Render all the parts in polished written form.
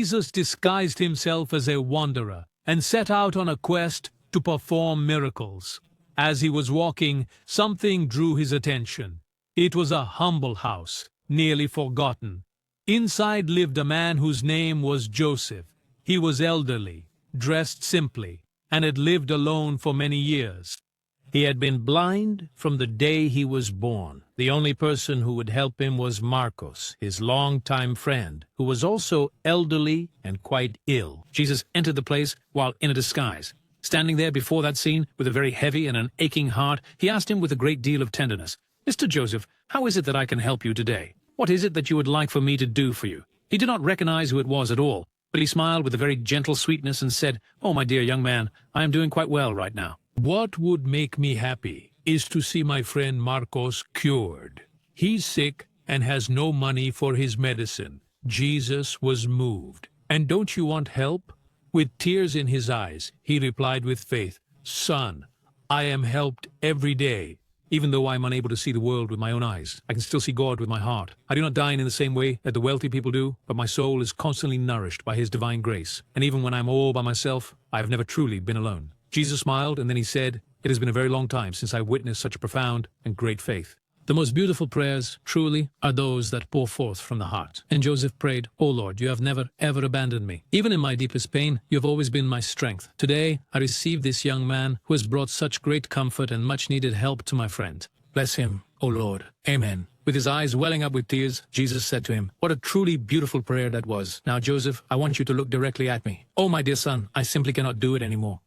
Jesus disguised himself as a wanderer and set out on a quest to perform miracles. As he was walking, something drew his attention. It was a humble house, nearly forgotten. Inside lived a man whose name was Joseph. He was elderly, dressed simply, and had lived alone for many years. He had been blind from the day he was born. The only person who would help him was Marcos, his longtime friend, who was also elderly and quite ill. Jesus entered the place while in a disguise. Standing there before that scene, with a very heavy and an aching heart, he asked him with a great deal of tenderness, "Mr. Joseph, how is it that I can help you today? What is it that you would like for me to do for you?" He did not recognize who it was at all, but he smiled with a very gentle sweetness and said, "Oh, my dear young man, I am doing quite well right now. What would make me happy is to see my friend Marcos cured. He's sick and has no money for his medicine." Jesus was moved. "And don't you want help?" With tears in his eyes, he replied with faith, "Son, I am helped every day. Even though I am unable to see the world with my own eyes, I can still see God with my heart. I do not dine in the same way that the wealthy people do, but my soul is constantly nourished by his divine grace. And even when I am all by myself, I have never truly been alone." Jesus smiled, and then he said, "It has been a very long time since I witnessed such a profound and great faith." The most beautiful prayers, truly, are those that pour forth from the heart. And Joseph prayed, "O Lord, you have never, ever abandoned me. Even in my deepest pain, you have always been my strength. Today, I receive this young man who has brought such great comfort and much-needed help to my friend. Bless him, O Lord. Amen." With his eyes welling up with tears, Jesus said to him, "What a truly beautiful prayer that was. Now, Joseph, I want you to look directly at me. Oh, my dear son, I simply cannot do it anymore.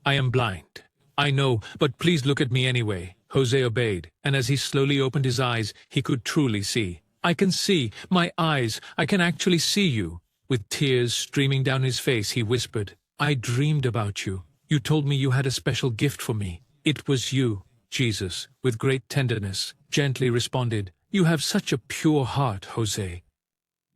I am blind. I know, but please look at me anyway." Jose obeyed, and as he slowly opened his eyes, he could truly see. "I can see. My eyes. I can actually see you." With tears streaming down his face, he whispered, "I dreamed about you. You told me you had a special gift for me. It was you." Jesus, with great tenderness, gently responded, "You have such a pure heart, Jose."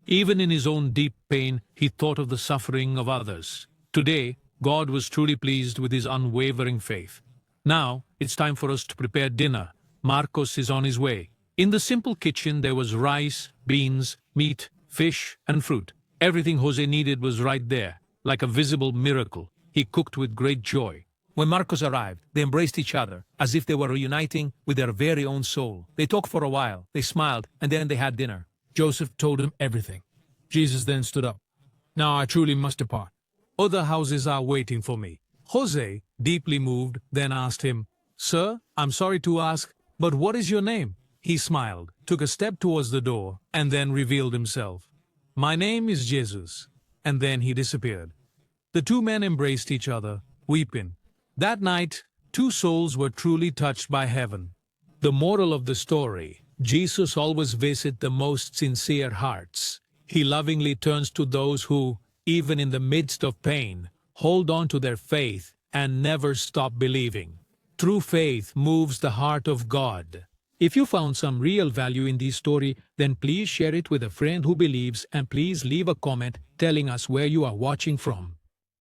Even in his own deep pain, he thought of the suffering of others. Today, God was truly pleased with his unwavering faith. Now, it's time for us to prepare dinner. Marcos is on his way. In the simple kitchen, there was rice, beans, meat, fish, and fruit. Everything Jose needed was right there, like a visible miracle. He cooked with great joy. When Marcos arrived, they embraced each other, as if they were reuniting with their very own soul. They talked for a while, they smiled, and then they had dinner. Joseph told him everything. Jesus then stood up. "Now I truly must depart. Other houses are waiting for me." Jose, deeply moved, then asked him, "Sir, I'm sorry to ask, but what is your name?" He smiled, took a step towards the door, and then revealed himself. "My name is Jesus." And then he disappeared. The two men embraced each other, weeping. That night, two souls were truly touched by heaven. The moral of the story: Jesus always visits the most sincere hearts. He lovingly turns to those who, even in the midst of pain, hold on to their faith and never stop believing. True faith moves the heart of God. If you found some real value in this story, then please share it with a friend who believes, and please leave a comment telling us where you are watching from.